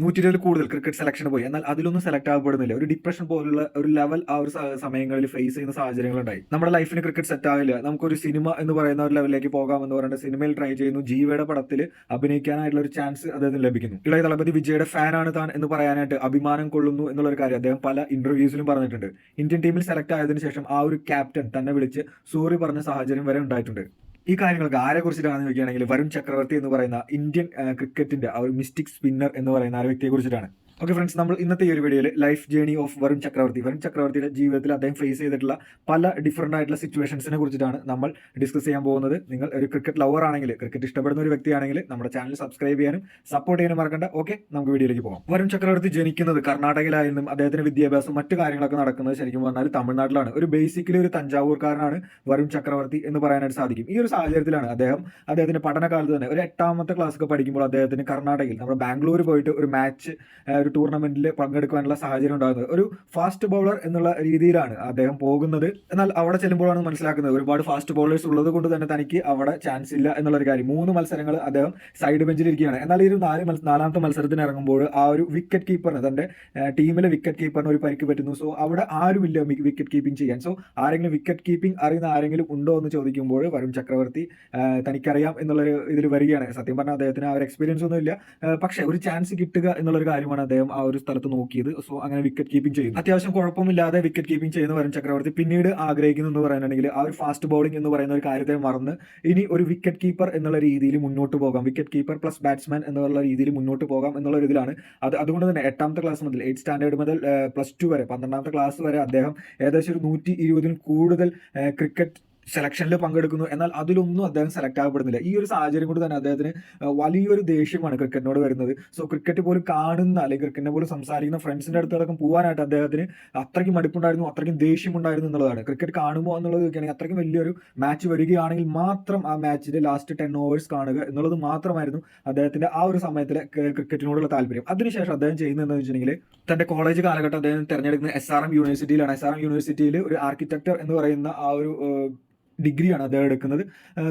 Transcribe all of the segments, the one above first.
120 കൂടുതൽ cricket selection പോയി. എന്നാൽ അതിലൊന്നും സെലക്ട് ആകപ്പെടുന്നില്ല. ഒരു ഡിപ്രഷൻ പോലുള്ള ഒരു ലെവൽ ആ ഒരു സമയങ്ങളിൽ ഫേസ് ചെയ്യുന്ന സാഹചര്യങ്ങളുണ്ടായി. നമ്മുടെ ലൈഫിന് ക്രിക്കറ്റ് സെറ്റ് ആകില്ല, നമുക്കൊരു സിനിമ എന്ന് പറയുന്ന ഒരു ലെവലിലേക്ക് പോകാമെന്ന് പറഞ്ഞിട്ട് സിനിമയിൽ ട്രൈ ചെയ്യുന്നു. ജീവയുടെ പടത്തിൽ അഭിനയിക്കാനായിട്ടുള്ള ഒരു ചാൻസ് അദ്ദേഹത്തിന് ലഭിക്കുന്നു. ഇളയ ദളപതി വിജയുടെ ഫാനാണ് താൻ എന്ന് പറയാനായിട്ട് അഭിമാനം കൊള്ളുന്നു എന്നുള്ളൊരു കാര്യം അദ്ദേഹം പല ഇന്റർവ്യൂസിലും പറഞ്ഞിട്ടുണ്ട്. ഇന്ത്യൻ ടീമിൽ സെലക്ട് ആയതിനു ശേഷം ആ ഒരു ക്യാപ്റ്റൻ തന്നെ വിളിച്ച് സോറി പറഞ്ഞ സാഹചര്യം വരെ ഉണ്ടായിട്ടുണ്ട്. ഈ കാര്യങ്ങൾക്ക് ആരെ കുറിച്ചിട്ടാണെന്ന് ചോദിക്കുകയാണെങ്കിൽ വരുൺ ചക്രവർത്തി എന്ന് പറയുന്ന ഇന്ത്യൻ ക്രിക്കറ്റിന്റെ ആ ഒരു മിസ്റ്റിക് സ്പിന്നർ എന്ന് പറയുന്ന ആ വ്യക്തിയെ കുറിച്ചിട്ടാണ്. ഓക്കെ ഫ്രണ്ട്സ്, നമ്മൾ ഇന്നത്തെ ഈ ഒരു വീഡിയോയിൽ ലൈഫ് ജേണി ഓഫ് വരുൺ ചക്രവർത്തിയുടെ ജീവിതത്തിൽ അദ്ദേഹം ഫേസ് ചെയ്തിട്ടുള്ള പല ഡിഫറൻ്റ് ആയിട്ടുള്ള സിറ്റുവേഷൻസിനെ കുറിച്ചിട്ടാണ് നമ്മൾ ഡിസ്കസ് ചെയ്യാൻ പോകുന്നത്. നിങ്ങൾ ഒരു ക്രിക്കറ്റ് ലവർ ആണെങ്കിൽ, ക്രിക്കറ്റ് ഇഷ്ടപ്പെടുന്ന ഒരു വ്യക്തിയാണെങ്കിൽ നമ്മുടെ ചാനൽ സബ്സ്ക്രൈബ് ചെയ്യാനും സപ്പോർട്ട് ചെയ്യാനും മറക്കണ്ട. ഓക്കെ, നമുക്ക് വീഡിയോയിലേക്ക് പോകാം. വരുൺ ചക്രവർത്തി ജനിക്കുന്നത് കർണാടകയിലായിരുന്നു. അദ്ദേഹത്തിന്റെ വിദ്യാഭ്യാസം മറ്റു കാര്യങ്ങളൊക്കെ നടക്കുന്നത് ശരിക്കും പറഞ്ഞാൽ തമിഴ്നാട്ടിലാണ്. ഒരു ബേസിക്കലി ഒരു തഞ്ചാവൂർക്കാരനാണ് വരുൺ ചക്രവർത്തി എന്ന് പറയാനായിട്ട് സാധിക്കും. ഈ ഒരു സാഹചര്യത്തിലാണ് അദ്ദേഹത്തിന്റെ പഠനകാലത്ത് തന്നെ ഒരു 8ാമത്തെ ക്ലാസ്സൊക്കെ പഠിക്കുമ്പോൾ അദ്ദേഹത്തിന് കർണാടകയിൽ നമ്മുടെ ബാംഗ്ലൂർ പോയിട്ട് ഒരു മാച്ച്, ഒരു ടൂർണമെന്റിൽ പങ്കെടുക്കാനുള്ള സാഹചര്യം ഉണ്ടാകുന്നത്. ഒരു ഫാസ്റ്റ് ബൗളർ എന്നുള്ള രീതിയിലാണ് അദ്ദേഹം പോകുന്നത്. എന്നാൽ അവിടെ ചെല്ലുമ്പോഴാണ് മനസ്സിലാക്കുന്നത് ഒരുപാട് ഫാസ്റ്റ് ബൗളേഴ്സ് ഉള്ളത് കൊണ്ട് തന്നെ തനിക്ക് അവിടെ ചാൻസ് ഇല്ല എന്നുള്ളൊരു കാര്യം. 3 മത്സരങ്ങൾ അദ്ദേഹം സൈഡ് ബെഞ്ചിൽ ഇരിക്കുകയാണ്. എന്നാൽ ഈ ഒരു 4ാമത്തെ മത്സരത്തിന് ഇറങ്ങുമ്പോൾ ആ ഒരു വിക്കറ്റ് കീപ്പറിന്, തന്റെ ടീമിലെ വിക്കറ്റ് കീപ്പറിന് ഒരു പരിക്ക് പറ്റുന്നു. സോ അവിടെ ആരുമില്ല വിക്കറ്റ് കീപ്പിംഗ് ചെയ്യാൻ. സോ ആരെങ്കിലും വിക്കറ്റ് കീപ്പിംഗ് അറിയുന്ന ആരെങ്കിലും ഉണ്ടോ എന്ന് ചോദിക്കുമ്പോൾ വരുൺ ചക്രവർത്തി തനിക്കറിയാം എന്നുള്ളൊരു ഇതിൽ വരികയാണ്. സത്യം പറഞ്ഞാൽ അദ്ദേഹത്തിന് ആ ഒരു എക്സ്പീരിയൻസ് ഒന്നും ഇല്ല, പക്ഷേ ഒരു ചാൻസ് കിട്ടുക എന്നുള്ളൊരു കാര്യമാണ് അദ്ദേഹം ആ ഒരു സ്ഥലത്ത് നോക്കിയത്. സോ അങ്ങനെ വിക്കറ്റ് കീപ്പിംഗ് ചെയ്യുന്നു. അത്യാവശ്യം കുഴപ്പമില്ലാതെ വിക്കറ്റ് കീപ്പിംഗ് ചെയ്യുന്ന വരുൺ ചക്രവർത്തി പിന്നീട് ആഗ്രഹിക്കുന്നു എന്ന് പറയുന്നുണ്ടെങ്കിൽ ആ ഒരു ഫാസ്റ്റ് ബൗളിംഗ് എന്ന് പറയുന്ന ഒരു കാര്യത്തെ മറന്ന് ഇനി ഒരു വിക്കറ്റ് കീപ്പർ എന്നുള്ള രീതിയിൽ മുന്നോട്ട് പോകാം, വിക്കറ്റ് കീപ്പർ പ്ലസ് ബാറ്റ്സ്മാൻ എന്നുള്ള രീതിയിൽ മുന്നോട്ട് പോകാം എന്നുള്ള ഒരു ഇതിലാണ്. അതുകൊണ്ട് തന്നെ 8ാമത്തെ ക്ലാസ് മുതൽ 8th സ്റ്റാൻഡേർഡ് മുതൽ +2 വരെ 12ാമത്തെ ക്ലാസ് വരെ അദ്ദേഹം ഏകദേശം ഒരു 120ൽ കൂടുതൽ ക്രിക്കറ്റ് സെലക്ഷനിൽ പങ്കെടുക്കുന്നു. എന്നാൽ അതിലൊന്നും അദ്ദേഹം സെലക്ട് ആകപ്പെടുന്നില്ല. ഈ ഒരു സാഹചര്യം കൊണ്ട് തന്നെ അദ്ദേഹത്തിന് വലിയൊരു ദേഷ്യമാണ് ക്രിക്കറ്റിനോട് വരുന്നത്. സോ ക്രിക്കറ്റ് പോലും കാണുന്ന അല്ലെങ്കിൽ ക്രിക്കറ്റിനെ പോലും സംസാരിക്കുന്ന ഫ്രണ്ട്സിന്റെ അടുത്തടക്കം പോകാനായിട്ട് അദ്ദേഹത്തിന് അത്രയ്ക്കും മടുപ്പുണ്ടായിരുന്നു, അത്രയ്ക്കും ദേഷ്യമുണ്ടായിരുന്നു എന്നുള്ളതാണ്. ക്രിക്കറ്റ് കാണുമ്പോൾ എന്നുള്ളത് നോക്കുകയാണെങ്കിൽ അത്രയ്ക്കും വലിയൊരു മാച്ച് വരികയാണെങ്കിൽ മാത്രം ആ മാച്ചിന്റെ ലാസ്റ്റ് 10 ഓവേഴ്സ് കാണുക എന്നുള്ളത് മാത്രമായിരുന്നു അദ്ദേഹത്തിന്റെ ആ ഒരു സമയത്തിലെ ക്രിക്കറ്റിനോടുള്ള താല്പര്യം. അതിനുശേഷം അദ്ദേഹം ചെയ്യുന്നത് എന്താണെന്ന് വെച്ചിട്ടുണ്ടെങ്കിൽ തന്റെ കോളേജ് കാലഘട്ടം അദ്ദേഹം തിരഞ്ഞെടുക്കുന്ന SRM യൂണിവേഴ്സിറ്റിയിലാണ്. SRM യൂണിവേഴ്സിറ്റിയിൽ ഒരു ആർക്കിടെക്ചർ എന്ന് പറയുന്ന ആ ഒരു ഡിഗ്രിയാണ് അദ്ദേഹം എടുക്കുന്നത്.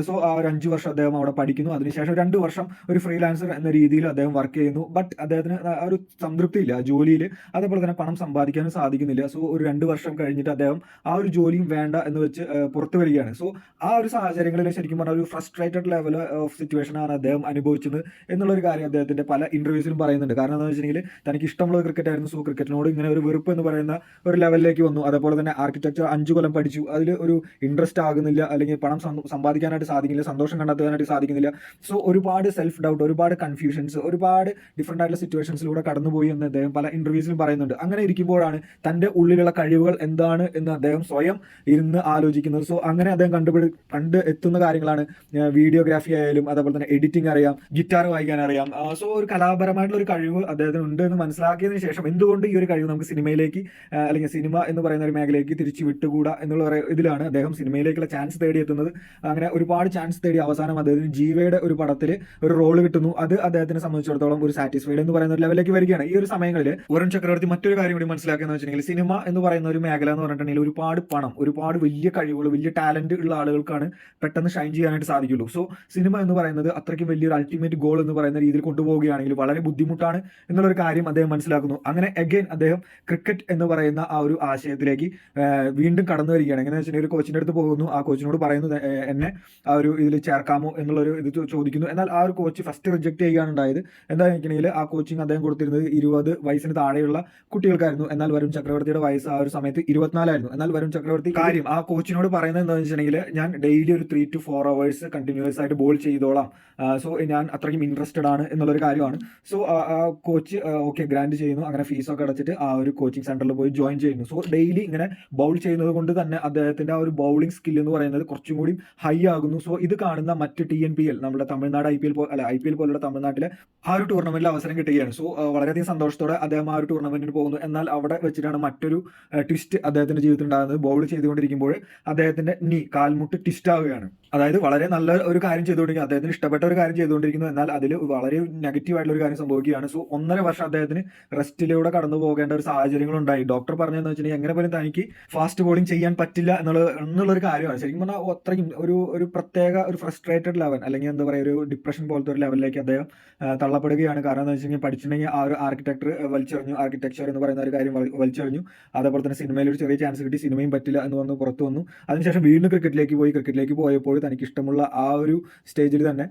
സോ ആ ഒരു 5 വർഷം അദ്ദേഹം അവിടെ പഠിക്കുന്നു. അതിനുശേഷം 2 വർഷം ഒരു ഫ്രീലാൻസർ എന്ന രീതിയിൽ അദ്ദേഹം വർക്ക് ചെയ്യുന്നു. ബട്ട് അദ്ദേഹത്തിന് ആ ഒരു സംതൃപ്തി ഇല്ല ജോലിയിൽ, അതേപോലെ തന്നെ പണം സമ്പാദിക്കാനും സാധിക്കുന്നില്ല. സോ ഒരു 2 വർഷം കഴിഞ്ഞിട്ട് അദ്ദേഹം ആ ഒരു ജോലിയും വേണ്ട എന്ന് വെച്ച് പുറത്തു വരികയാണ്. സോ ആ ഒരു സാഹചര്യങ്ങളിൽ ശരിക്കും പറഞ്ഞാൽ ഒരു ഫ്രസ്ട്രേറ്റഡ് ലെവൽ ഓഫ് സിറ്റുവേഷനാണ് അദ്ദേഹം അനുഭവിച്ചത് എന്നുള്ളൊരു കാര്യം അദ്ദേഹത്തിന്റെ പല ഇന്റർവ്യൂസിലും പറയുന്നുണ്ട്. കാരണം എന്താണെന്ന് വെച്ചിട്ടുണ്ടെങ്കിൽ തനിക്ക് ഇഷ്ടമുള്ള ക്രിക്കറ്റ് ആയിരുന്നു. സോ ക്രിക്കറ്റിനോട് ഇങ്ങനെ ഒരു വെറുപ്പ് എന്ന് പറയുന്ന ഒരു ലെവലിലേക്ക് വന്നു. അതേപോലെ തന്നെ ആർക്കിടെക്ചർ 5 കൊല്ലം പഠിച്ചു, അതിൽ ഒരു ഇൻട്രസ്റ്റ് ആകുന്നില്ല, അല്ലെങ്കിൽ പണം സമ്പാദിക്കാനായിട്ട് സാധിക്കില്ല, സന്തോഷം കണ്ടെത്താനായിട്ട് സാധിക്കുന്നില്ല. സോ ഒരുപാട് സെൽഫ് ഡൗട്ട്, ഒരുപാട് കൺഫ്യൂഷൻസ്, ഒരുപാട് ഡിഫറെന്റ് ആയിട്ടുള്ള സിറ്റുവേഷൻസിലൂടെ കടന്നുപോയി എന്ന് അദ്ദേഹം പല ഇന്റർവ്യൂസിലും പറയുന്നുണ്ട്. അങ്ങനെ ഇരിക്കുമ്പോഴാണ് തന്റെ ഉള്ളിലുള്ള കഴിവുകൾ എന്താണ് എന്ന് അദ്ദേഹം സ്വയം ഇരുന്ന് ആലോചിക്കുന്നത്. സോ അങ്ങനെ അദ്ദേഹം കണ്ട് എത്തുന്ന കാര്യങ്ങളാണ് വീഡിയോഗ്രാഫി ആയാലും, അതേപോലെ തന്നെ എഡിറ്റിംഗ് അറിയാം, ഗിറ്റാർ വായിക്കാൻ അറിയാം. സോ ഒരു കലാപരമായിട്ടുള്ള ഒരു കഴിവ് അദ്ദേഹത്തിന് ഉണ്ട് എന്ന് മനസ്സിലാക്കിയതിനു ശേഷം എന്തുകൊണ്ട് ഈ ഒരു കഴിവ് നമുക്ക് സിനിമയിലേക്ക് അല്ലെങ്കിൽ സിനിമ എന്ന് പറയുന്ന ഒരു മേഖലയിലേക്ക് തിരിച്ചു വിട്ടുകൂടാ എന്നുള്ള ഇതിലാണ് അദ്ദേഹം സിനിമയിലേക്കുള്ള ചാൻസ് തേടിയെത്തുന്നത്. അങ്ങനെ ഒരുപാട് ചാൻസ് തേടി അവസാനം അദ്ദേഹത്തിന് ജീവയുടെ ഒരു പടത്തിൽ ഒരു റോള് കിട്ടുന്നു. അത് അദ്ദേഹത്തിനെ സംബന്ധിച്ചിടത്തോളം ഒരു സാറ്റിസ്ഫൈഡ് എന്ന് പറയുന്ന ഒരു ലെവലിലേക്ക് വരികയാണ്. ഈ ഒരു സമയങ്ങളിൽ വരുൺ ചക്രവർത്തി മറ്റൊരു കാര്യം കൂടി മനസ്സിലാക്കുന്നത് വെച്ചിട്ടുണ്ടെങ്കിൽ സിനിമ എന്ന് പറയുന്ന ഒരു മേഖല എന്ന് പറഞ്ഞിട്ടുണ്ടെങ്കിൽ ഒരുപാട് പണം, ഒരുപാട് വലിയ കഴിവുകൾ, വലിയ ടാലന്റ് ഉള്ള ആളുകൾക്കാണ് പെട്ടെന്ന് ഷൈൻ ചെയ്യാനായിട്ട് സാധിക്കുള്ളൂ. സോ സിനിമ എന്ന് പറയുന്നത് അത്രയ്ക്കും വലിയൊരു അൾട്ടിമേറ്റ് ഗോൾ എന്ന് പറയുന്ന രീതിയിൽ കൊണ്ടുപോവുകയാണെങ്കിൽ വളരെ ബുദ്ധിമുട്ടാണ് എന്നുള്ളൊരു കാര്യം അദ്ദേഹം മനസ്സിലാക്കുന്നു. അങ്ങനെ അഗൈൻ അദ്ദേഹം ക്രിക്കറ്റ് എന്ന് പറയുന്ന ആ ഒരു ആശയത്തിലേക്ക് വീണ്ടും കടന്നു വരികയാണ്. എങ്ങനെയാണെന്ന് വെച്ചിട്ടുണ്ടെങ്കിൽ ഒരു കോച്ചിന്റെ അടുത്ത് പോകുന്നു, ആ കോച്ചിനോട് പറയുന്നത് എന്നെ ആ ഒരു ഇതിൽ ചേർക്കാമോ എന്നുള്ളൊരു ഇത് ചോദിക്കുന്നു. എന്നാൽ ആ ഒരു കോച്ച് ഫസ്റ്റ് റിജക്ട് ചെയ്യുകയാണ് ഉണ്ടായത്. എന്താണെന്ന് വെച്ചിട്ടുണ്ടെങ്കിൽ ആ കോച്ചിങ് അദ്ദേഹം കൊടുത്തിരുന്നത് 20 വയസ്സിന് താഴെയുള്ള കുട്ടികൾക്കായിരുന്നു. എന്നാൽ വരുൺ ചക്രവർത്തിയുടെ വയസ്സ് ആ ഒരു സമയത്ത് 24 എന്നാൽ വരുൺ ചക്രവർത്തി കാര്യം ആ കോച്ചിനോട് പറയുന്നത് എന്താണെന്ന് വെച്ചിട്ടുണ്ടെങ്കിൽ ഞാൻ ഡെയിലി ഒരു 3 to 4 hours കണ്ടിന്യൂസ് ആയിട്ട് ബോൾ ചെയ്തോളാം, സോ ഞാൻ അത്രയ്ക്കും ഇൻട്രസ്റ്റഡ് ആണ് എന്നുള്ളൊരു കാര്യമാണ്. സോ ആ കോച്ച് ഓക്കെ ഗ്രാൻഡ് ചെയ്യുന്നു. അങ്ങനെ ഫീസൊക്കെ അടച്ചിട്ട് ആ ഒരു കോച്ചിങ് സെന്ററിൽ പോയി ജോയിൻ ചെയ്യുന്നു. സോ ഡെയിലി ഇങ്ങനെ ബൗൾ ചെയ്യുന്നത് കൊണ്ട് തന്നെ അദ്ദേഹത്തിന്റെ ആ ഒരു ബൗളിംഗ് സ്കിൽ എന്ന് പറയുന്നത് കുറച്ചും കൂടി ഹൈ ആകുന്നു. സോ ഇത് കാണുന്ന മറ്റ് TNPL, നമ്മുടെ തമിഴ്നാട് IPL പോലുള്ള തമിഴ്നാട്ടിലെ ആ ഒരു ടൂർണമെന്റിൽ അവസരം കിട്ടുകയാണ്. സോ വളരെയധികം സന്തോഷത്തോടെ അദ്ദേഹം ആ ഒരു ടൂർണമെന്റിന് പോകുന്നു. എന്നാൽ അവിടെ വെച്ചിട്ടാണ് മറ്റൊരു ട്വിസ്റ്റ് അദ്ദേഹത്തിന്റെ ജീവിതത്തിൽ ഉണ്ടാകുന്നത്. ബൗൾ ചെയ്തുകൊണ്ടിരിക്കുമ്പോൾ അദ്ദേഹത്തിന്റെ കാൽമുട്ട് ട്വിസ്റ്റ് ആവുകയാണ്. അതായത് വളരെ നല്ല ഒരു കാര്യം ചെയ്തുകൊണ്ടിരിക്കുന്നു, അദ്ദേഹത്തിന് ഇഷ്ടപ്പെട്ട ഒരു കാര്യം ചെയ്തുകൊണ്ടിരിക്കുന്നു. എന്നാൽ അതിൽ വളരെ നെഗറ്റീവ് ആയിട്ടുള്ള ഒരു കാര്യം സംഭവിക്കുകയാണ്. സോ 1.5 വർഷം അദ്ദേഹത്തിന് റെസ്റ്റിലൂടെ കടന്നു പോകേണ്ട ഒരു സാഹചര്യങ്ങളുണ്ടായി. ഡോക്ടർ പറഞ്ഞതെന്ന് വെച്ചിട്ടുണ്ടെങ്കിൽ എങ്ങനെ പോലും തനിക്ക് ഫാസ്റ്റ് ബോളിംഗ് ചെയ്യാൻ പറ്റില്ല എന്നുള്ളൊരു കാര്യമാണ്. ശരിക്കും പറഞ്ഞാൽ അത്രയും ഒരു പ്രത്യേക ഒരു ഫ്രസ്ട്രേറ്റഡ് ലെവൽ, അല്ലെങ്കിൽ എന്താ പറയുക, ഒരു ഡിപ്രഷൻ പോലത്തെ ഒരു ലെവലിലേക്ക് അദ്ദേഹം തള്ളപ്പെടുകയാണ്. കാരണം എന്താ വെച്ചിട്ടുണ്ടെങ്കിൽ പഠിച്ചിട്ടുണ്ടെങ്കിൽ ആ ഒരു ആർക്കിടെക്ചർ എന്ന് പറയുന്ന ഒരു കാര്യം വലിച്ചെറിഞ്ഞു. അതേപോലെ തന്നെ സിനിമയിൽ ഒരു ചെറിയ ചാൻസ് കിട്ടി, സിനിമയും പറ്റില്ല എന്ന് വന്ന് പുറത്തു വന്നു. അതിനുശേഷം വീണ്ടും ക്രിക്കറ്റിലേക്ക് പോയപ്പോൾ തനിക്ക് ഇഷ്ടമുള്ള ആ ഒരു സ്റ്റേജിൽ തന്നെ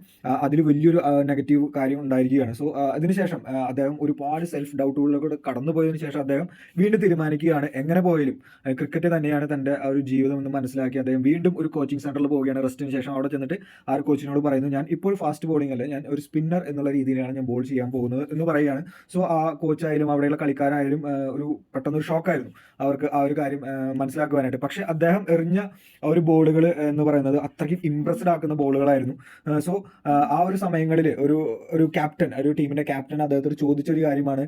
അതിൽ വലിയൊരു നെഗറ്റീവ് കാര്യം ഉണ്ടായിരിക്കുകയാണ്. സോ അതിനുശേഷം അദ്ദേഹം ഒരുപാട് സെൽഫ് ഡൗട്ടുകളിലൂടെ കടന്നുപോയതിനു ശേഷം അദ്ദേഹം വീണ്ടും തീരുമാനിക്കുകയാണ് എങ്ങനെ പോയാലും ക്രിക്കറ്റ് തന്നെയാണ് തൻ്റെ ആ ഒരു ജീവിതം എന്ന് മനസ്സിലാക്കി അദ്ദേഹം വീണ്ടും ഒരു കോച്ചിങ് സെന്ററിൽ പോവുകയാണ്. റെസ്റ്റിന് ശേഷം അവിടെ ചെന്നിട്ട് ആ ഒരു കോച്ചിനോട് പറയുന്നു, ഞാൻ ഇപ്പോൾ ഫാസ്റ്റ് ബോളിംഗ് അല്ല, ഞാൻ ഒരു സ്പിന്നർ എന്നുള്ള രീതിയിലാണ് ഞാൻ ബോൾ ചെയ്യാൻ പോകുന്നത് എന്ന് പറയുകയാണ്. സോ ആ കോച്ചായാലും അവിടെയുള്ള കളിക്കാരായാലും ഒരു പെട്ടെന്നൊരു ഷോക്കായിരുന്നു അവർക്ക് ആ ഒരു കാര്യം മനസ്സിലാക്കുവാനായിട്ട്. പക്ഷെ അദ്ദേഹം എറിഞ്ഞ ഒരു ബോളുകൾ എന്ന് പറയുന്നത് അത്രയ്ക്കും ഇംപ്രസ്ഡ് ആക്കുന്ന ബോളുകളായിരുന്നു. സോ ആ ഒരു സമയങ്ങളിൽ ഒരു ക്യാപ്റ്റൻ, ഒരു ടീമിന്റെ ക്യാപ്റ്റൻ അദ്ദേഹത്തോട് ചോദിച്ചൊരു കാര്യമാണ്,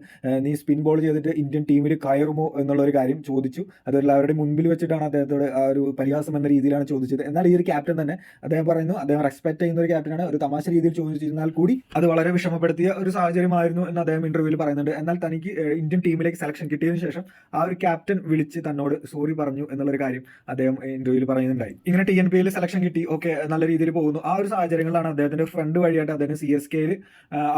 നീ സ്പിൻ ബോൾ ചെയ്തിട്ട് ഇന്ത്യൻ ടീമിൽ കയറുമോ എന്നുള്ള ഒരു കാര്യം ചോദിച്ചു. അത് എല്ലാവരുടെ മുൻപിൽ വെച്ചിട്ടാണ് അദ്ദേഹത്തോട് ആ ഒരു പരിഹാസം എന്ന രീതിയിലാണ് ചോദിച്ചത്. എന്നാൽ ഈ ഒരു ക്യാപ്റ്റൻ തന്നെ അദ്ദേഹം പറയുന്നു, അദ്ദേഹം റെസ്പെക്ട് ചെയ്യുന്ന ഒരു ക്യാപ്റ്റനാണ്, ഒരു തമാശ രീതിയിൽ ചോദിച്ചിരുന്നാൽ കൂടി അത് വളരെ വിഷമപ്പെടുത്തിയ ഒരു സാഹചര്യമായിരുന്നു എന്ന് അദ്ദേഹം ഇന്റർവ്യൂവിൽ പറയുന്നുണ്ട്. എന്നാൽ തനിക്ക് ഇന്ത്യൻ ടീമിലേക്ക് സെലക്ഷൻ കിട്ടിയതിനു ശേഷം ആ ഒരു ക്യാപ്റ്റൻ വിളിച്ച് തന്നോട് സോറി പറഞ്ഞു എന്നുള്ളൊരു കാര്യം അദ്ദേഹം ഇന്റർവ്യൂവിൽ പറയുന്നുണ്ടായി. ഇങ്ങനെ TNPL സെലക്ഷൻ കിട്ടി, ഓക്കെ, നല്ല രീതിയിൽ പോകുന്നു. ആ ഒരു സാഹചര്യങ്ങളിലാണ് അദ്ദേഹത്തിന്റെ ഫ്രണ്ട് വഴിയായിട്ട് അദ്ദേഹം CSKയിൽ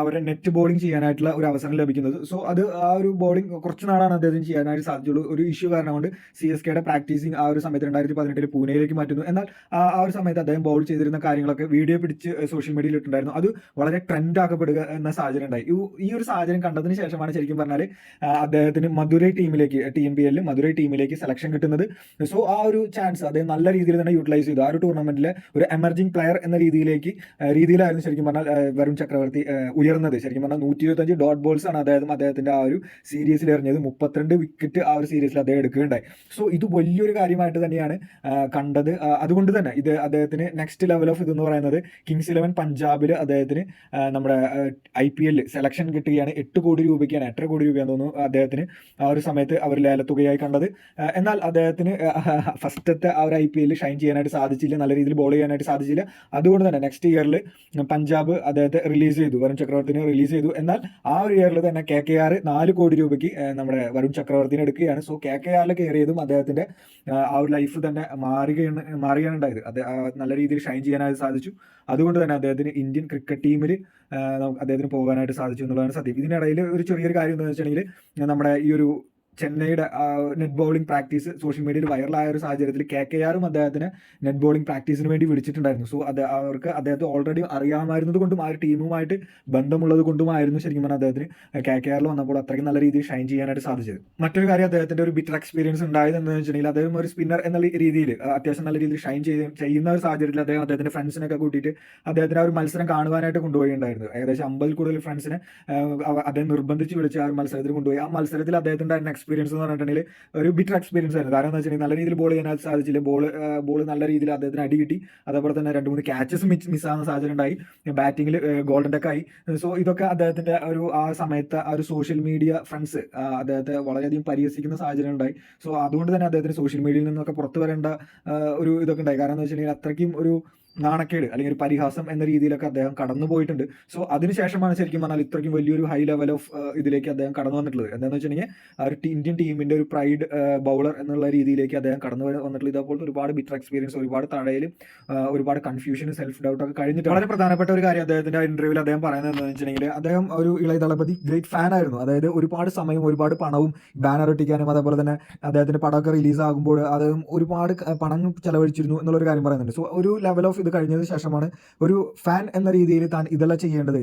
അവരെ നെറ്റ് ബോളിംഗ് ചെയ്യാനായിട്ടുള്ള ഒരു അവസരം ലഭിക്കുന്നത്. സോ അത് ആ ഒരു ബോളിംഗ് കുറച്ച് നാളാണ് അദ്ദേഹത്തിന് ചെയ്യാനായിട്ട് സാധിച്ചുള്ളൂ. ഒരു ഇഷ്യൂ കാരണം കൊണ്ട് CSKയുടെ പ്രാക്ടീസിങ് ആ ഒരു സമയത്ത് 2018 പൂനെയിലേക്ക് മാറ്റുന്നു. എന്നാൽ ആ ഒരു സമയത്ത് അദ്ദേഹം ബോൾ ചെയ്തിരുന്ന കാര്യങ്ങളൊക്കെ വീഡിയോ പിടിച്ച് സോഷ്യൽ മീഡിയയിൽ ഇട്ടുണ്ടായിരുന്നു. അത് വളരെ ട്രെൻഡ് ആക്കപ്പെടുക എന്ന സാഹചര്യം ഉണ്ടായി. ഈ ഒരു സാഹചര്യം കണ്ടതിന് ശേഷമാണ് ശരിക്കും പറഞ്ഞാൽ അദ്ദേഹത്തിന് മധുരൈ ടീമിലേക്ക്, TNPL മധുരൈ ടീമിലേക്ക് സെലക്ഷൻ കിട്ടുന്നത്. സോ ആ ഒരു ചാൻസ് അദ്ദേഹം നല്ല രീതിയിൽ തന്നെ യൂട്ടിലൈസ് ചെയ്തു. ആ ഒരു ടൂർണമെന്റിലെ ഒരു എമർജിംഗ് പ്ലെയർ എന്ന രീതിയിലായിരുന്നു ശരിക്കും പറഞ്ഞാൽ വരുൺ ചക്രവർത്തി ഉയർന്നത്. ശരിക്കും പറഞ്ഞാൽ 125 ഡോട്ട് ബോൾസ് ആണ് അദ്ദേഹത്തിന്റെ ആ ഒരു സീരീസിൽ എറിഞ്ഞത്. 32 വിക്കറ്റ് ആ ഒരു സീരീസിൽ അദ്ദേഹം എടുക്കുകയുണ്ടായി. സോ ഇത് വലിയൊരു കാര്യമായിട്ട് തന്നെയാണ് കണ്ടത്. അതുകൊണ്ട് തന്നെ ഇത് അദ്ദേഹത്തിന് നെക്സ്റ്റ് ലെവൽ ഓഫ് ഇതെന്ന് പറയുന്നത് കിങ്സ് 11 പഞ്ചാബിൽ അദ്ദേഹത്തിന് നമ്മുടെ IPL സെലക്ഷൻ കിട്ടുകയാണ്. 8 കോടി രൂപയ്ക്കാണ്, 8.5 കോടി രൂപയാണെന്ന് തോന്നുന്നു അദ്ദേഹത്തിന് ആ ഒരു സമയത്ത് അവർ ലേലത്തുകയായി കണ്ടത്. എന്നാൽ അദ്ദേഹത്തിന് ഫസ്റ്റത്തെ ആ ഒരു IPL ഷൈൻ ചെയ്യാനായിട്ട് സാധിച്ചില്ല, നല്ല രീതിയിൽ ബോൾ ചെയ്യാനായിട്ട് സാധിച്ചില്ല. അതുകൊണ്ട് തന്നെ നെക്സ്റ്റ് ഇയറിൽ പഞ്ചാബ് അദ്ദേഹത്തെ റിലീസ് ചെയ്തു, വരുൺ ചക്രവർത്തിനെ റിലീസ് ചെയ്തു. എന്നാൽ ആ ഒരു ഇയറിൽ തന്നെ KKR 4 കോടി രൂപയ്ക്ക് നമ്മുടെ വരുൺ ചക്രവർത്തിനെ എടുക്കുകയാണ്. സോ KKR കയറിയതും അദ്ദേഹത്തിന്റെ ആ ഒരു ലൈഫ് തന്നെ മാറുകയാണ് ഉണ്ടായത്. നല്ല രീതിയിൽ ഷൈൻ ചെയ്യാനായിട്ട് സാധിച്ചു. അതുകൊണ്ട് തന്നെ അദ്ദേഹത്തിന് ഇന്ത്യൻ ക്രിക്കറ്റ് ടീമിൽ അദ്ദേഹത്തിന് പോകാനായിട്ട് സാധിച്ചു എന്നുള്ളതാണ് സത്യം. ഇതിനിടയിൽ ഒരു ചെറിയൊരു കാര്യം എന്താണെന്ന് വെച്ചിട്ടുണ്ടെങ്കിൽ നമ്മുടെ ഈ ഒരു ചെന്നൈയുടെ നെറ്റ് ബോളിംഗ് പ്രാക്ടീസ് സോഷ്യൽ മീഡിയയിൽ വൈറലായ ഒരു സാഹചര്യത്തിൽ KKRും അദ്ദേഹത്തിന് നെറ്റ് ബോളിംഗ് പ്രാക്ടീസിന് വേണ്ടി വിളിച്ചിട്ടുണ്ടായിരുന്നു. സോ അവർക്ക് അദ്ദേഹത്തെ ഓൾറെഡി അറിയാമായിരുന്നത് കൊണ്ടും ആ ഒരു ടീമുമായിട്ട് ബന്ധമുള്ളത് കൊണ്ടുമായിരുന്നു ശരിക്കും പറഞ്ഞാൽ അദ്ദേഹത്തിന് KKRൽ വന്നപ്പോൾ അത്രയ്ക്കും നല്ല രീതിയിൽ ഷൈൻ ചെയ്യാനായിട്ട് സാധിച്ചത്. മറ്റൊരു കാര്യം, അദ്ദേഹത്തിന്റെ ഒരു ബിറ്റർ എക്സ്പീരിയൻസ് ഉണ്ടായത് എന്താണെന്ന് വെച്ചിട്ടുണ്ടെങ്കിൽ അദ്ദേഹം ഒരു സ്പിന്നർ എന്ന രീതിയിൽ അത്യാവശ്യം നല്ല രീതിയിൽ ഷൈൻ ചെയ്യുന്ന ഒരു സാഹചര്യത്തിൽ അദ്ദേഹത്തിന്റെ ഫ്രണ്ട്സിനൊക്കെ കൂട്ടിയിട്ട് അദ്ദേഹത്തിന് ആ ഒരു മത്സരം കാണുവാനായിട്ട് കൊണ്ടുപോയിട്ടുണ്ടായിരുന്നു. ഏകദേശം 50 കൂടുതൽ ഫ്രണ്ട്സിനെ അദ്ദേഹം നിർബന്ധിച്ച് വിളിച്ച് ആ ഒരു മത്സരത്തിൽ കൊണ്ടുപോയി. ആ മത്സരത്തിൽ അദ്ദേഹത്തിന്റെ എക്സ്പീരിയൻസ് എന്ന് പറഞ്ഞിട്ടുണ്ടെങ്കിൽ ഒരു ബിറ്റർ എക്സ്പീരിയൻസ് ആയിരുന്നു. കാരണം എന്താ വെച്ചിട്ടുണ്ടെങ്കിൽ നല്ല രീതിയിൽ ബോൾ ചെയ്യാനായിട്ട് സാധിച്ചില്ല. ബോൾ നല്ല രീതിയിൽ അദ്ദേഹത്തിന് അടി കിട്ടി. അതേപോലെ തന്നെ 2-3 ക്യാച്ചസ് മിസ്സാകുന്ന സാഹചര്യം ഉണ്ടായി. ബാറ്റിംഗിൽ ഗോൾഡൻ ഡക്ക് ആയി. സോ ഇതൊക്കെ അദ്ദേഹത്തിന്റെ ആ സമയത്ത് ആ ഒരു സോഷ്യൽ മീഡിയ ഫ്രണ്ട്സ് അദ്ദേഹത്തെ വളരെയധികം പരിഹസിക്കുന്ന സാഹചര്യം ഉണ്ടായി. സോ അതുകൊണ്ട് തന്നെ അദ്ദേഹത്തിന് സോഷ്യൽ മീഡിയയിൽ നിന്നൊക്കെ പുറത്തു വരേണ്ട ഒരു ഇതൊക്കെ ഉണ്ടായി. കാരണം എന്താ വെച്ചിട്ടുണ്ടെങ്കിൽ അത്രയ്ക്കും ഒരു നാണക്കേട് അല്ലെങ്കിൽ ഒരു പരിഹാസം എന്ന രീതിയിലൊക്കെ അദ്ദേഹം കടന്നു പോയിട്ടുണ്ട്. സോ അതിനുശേഷമാണ് ശരിക്കും പറഞ്ഞാൽ ഇത്രയ്ക്കും വലിയൊരു ഹൈ ലെവൽ ഓഫ് ഇതിലേക്ക് അദ്ദേഹം കടന്നു വന്നിട്ടുള്ളത്. എന്താണെന്ന് വെച്ചിട്ടുണ്ടെങ്കിൽ ആ ഒരു ഇന്ത്യൻ ടീമിന്റെ ഒരു പ്രൈഡ് ബൗളർ എന്നുള്ള രീതിയിലേക്ക് അദ്ദേഹം കടന്നു വന്നിട്ടുള്ളത്. ഇതേപോലത്തെ ഒരുപാട് ബിറ്റർ എക്സ്പീരിയൻസ്, ഒരുപാട് തടയലും ഒരുപാട് കൺഫ്യൂഷനും സെൽഫ് ഡൗട്ട് ഒക്കെ കഴിഞ്ഞിട്ട് വളരെ പ്രധാനപ്പെട്ട ഒരു കാര്യം അദ്ദേഹത്തിന്റെ ഇന്റർവ്യൂവിൽ അദ്ദേഹം പറയുന്നത് എന്താണെന്ന് വെച്ചിട്ടുണ്ടെങ്കിൽ അദ്ദേഹം ഒരു ഇളയ ദളപതി ഗ്രേറ്റ് ഫാൻ ആയിരുന്നു. അതായത് ഒരുപാട് സമയം, ഒരുപാട് പണവും ബാനർ ഒട്ടിക്കാനും അതേപോലെ തന്നെ അദ്ദേഹത്തിന്റെ പടമൊക്കെ റിലീസ് ആകുമ്പോൾ അദ്ദേഹം ഒരുപാട് പണം ചെലവഴിച്ചിരുന്നു എന്നുള്ളൊരു കാര്യം പറയുന്നുണ്ട്. സോ ഒരു ലെവൽ ഓഫ് ഇത് കഴിഞ്ഞതിന് ശേഷമാണ് ഒരു ഫാൻ എന്ന രീതിയിൽ താൻ ഇതെല്ലാം ചെയ്യേണ്ടത്.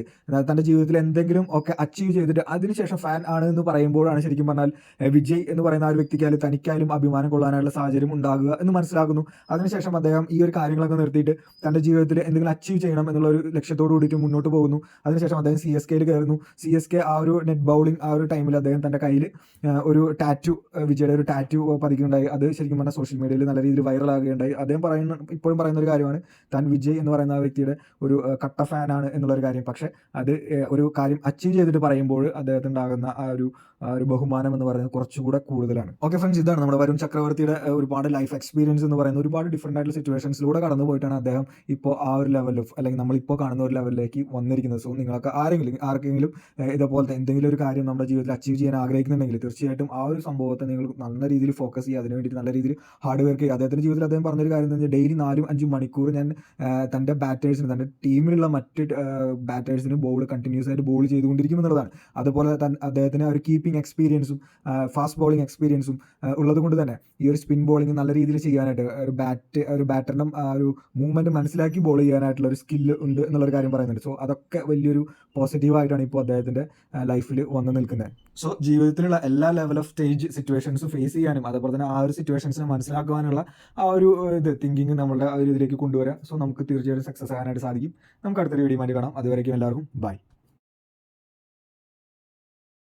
തന്റെ ജീവിതത്തിൽ എന്തെങ്കിലും ഒക്കെ അച്ചീവ് ചെയ്തിട്ട് അതിനുശേഷം ഫാൻ ആണ് എന്ന് പറയുമ്പോഴാണ് ശരിക്കും പറഞ്ഞാൽ വിജയ് എന്ന് പറയുന്ന ആ ഒരു വ്യക്തിക്കായാലും തനിക്കായാലും അഭിമാനം കൊള്ളാനുള്ള സാഹചര്യം ഉണ്ടാകുക എന്ന് മനസ്സിലാക്കുന്നു. അതിനുശേഷം അദ്ദേഹം ഈ ഒരു കാര്യങ്ങളൊക്കെ നിർത്തിയിട്ട് തന്റെ ജീവിതത്തിൽ എന്തെങ്കിലും അച്ചീവ് ചെയ്യണം എന്നുള്ള ഒരു ലക്ഷ്യത്തോട് കൂടിയിട്ട് മുന്നോട്ട് പോകുന്നു. അതിനുശേഷം അദ്ദേഹം CSKയിൽ കയറുന്നു. CSK ആ ഒരു നെറ്റ് ബൗളിംഗ് ആ ഒരു ടൈമിൽ അദ്ദേഹം തന്റെ കയ്യിൽ ഒരു ടാറ്റു, വിജയുടെ ഒരു ടാറ്റു പതിക്കുന്നുണ്ടായി. അത് ശരിക്കും പറഞ്ഞാൽ സോഷ്യൽ മീഡിയയിൽ നല്ല രീതിയിൽ വൈറലാകുകയുണ്ടായി. അദ്ദേഹം ഇപ്പോഴും പറയുന്ന ഒരു കാര്യമാണ്, താൻ വിജയ് എന്ന് പറയുന്ന ആ വ്യക്തിയുടെ ഒരു കട്ട ഫാനാണ് എന്നുള്ളൊരു കാര്യം. പക്ഷേ അത് ഒരു കാര്യം അച്ചീവ് ചെയ്തിട്ട് പറയുമ്പോൾ അദ്ദേഹത്തിനുണ്ടാകുന്ന ആ ഒരു ബഹുമാനം എന്ന് പറയുന്നത് കുറച്ചുകൂടെ കൂടുതലാണ്. ഓക്കെ ഫ്രണ്ട്സ്, ഇതാണ് നമ്മുടെ വരുൺ ചക്രവർത്തിയുടെ ഒരുപാട് ലൈഫ് എക്സ്പീരിയൻസ് എന്ന് പറയുന്നത്. ഒരുപാട് ഡിഫറെൻ്റ് ആയിട്ടുള്ള സിറ്റുവേഷൻസിലൂടെ കടന്നു പോയിട്ടാണ് അദ്ദേഹം ഇപ്പോൾ ആ ഒരു ലെവലിൽ, അല്ലെങ്കിൽ നമ്മളിപ്പോൾ കാണുന്ന ഒരു ലെവലിലേക്ക് വന്നിരിക്കുന്നത്. സോ നിങ്ങൾക്ക് ആർക്കെങ്കിലും ഇതേപോലത്തെ എന്തെങ്കിലും ഒരു കാര്യം നമ്മുടെ ജീവിതത്തിൽ അച്ചീവ് ചെയ്യാൻ ആഗ്രഹിക്കുന്നുണ്ടെങ്കിൽ തീർച്ചയായിട്ടും ആ ഒരു സംഭവത്തെ നിങ്ങൾ നല്ല രീതിയിൽ ഫോക്കസ് ചെയ്യുക, അതിന് വേണ്ടിയിട്ട് നല്ല രീതിയിൽ ഹാർഡ് വർക്ക് ചെയ്യുക. അദ്ദേഹത്തിൻ്റെ ജീവിതത്തിൽ അദ്ദേഹം പറഞ്ഞൊരു കാര്യം എന്ന് വെച്ചാൽ ഡെയിലി 4-5 മണിക്കൂർ ഞാൻ തൻ്റെ ബാറ്റേഴ്സിന്, തൻ്റെ ടീമിലുള്ള മറ്റ് ബാറ്റേഴ്സിന് കണ്ടിന്യൂസ് ആയിട്ട് ബോൾ ചെയ്തുകൊണ്ടിരിക്കും എന്നുള്ളതാണ്. അതുപോലെ അദ്ദേഹത്തിന് ഒരു കീപ്പിംഗ് എക്സ്പീരിയൻസും ഫാസ്റ്റ് ബോളിംഗ് എക്സ്പീരിയൻസും ഉള്ളത് കൊണ്ട് തന്നെ ഈ ഒരു സ്പിൻ ബോളിംഗ് നല്ല രീതിയിൽ ചെയ്യാനായിട്ട് ഒരു ബാറ്ററിനും ഒരു മൂവ്മെന്റ് മനസ്സിലാക്കി ബോൾ ചെയ്യാനായിട്ടുള്ള ഒരു സ്കില്ല് ഉണ്ട് എന്നുള്ളൊരു കാര്യം പറയുന്നുണ്ട്. സോ അതൊക്കെ വലിയൊരു പോസിറ്റീവായിട്ടാണ് ഇപ്പോൾ അദ്ദേഹത്തിന്റെ ലൈഫിൽ വന്ന് നിൽക്കുന്നത്. സോ ജീവിതത്തിലുള്ള എല്ലാ ലെവൽ ഓഫ് സ്റ്റേജ് സിറ്റുവേഷൻസും ഫേസ് ചെയ്യാനും അതുപോലെ തന്നെ ആ ഒരു സിറ്റുവേഷൻസിനെ മനസ്സിലാക്കുവാനുള്ള ആ ഒരു തിങ്കിങ് നമ്മളുടെ ആ ഒരു ഇതിലേക്ക് കൊണ്ടുവരാം. സോ നമുക്ക് തീർച്ചയായിട്ടും സക്സസ് ആകാനായിട്ട് സാധിക്കും. നമുക്ക് അടുത്തൊരു വീഡിയോ ആയിട്ട് കാണാം. അതുവരേക്കും എല്ലാവർക്കും ബൈ.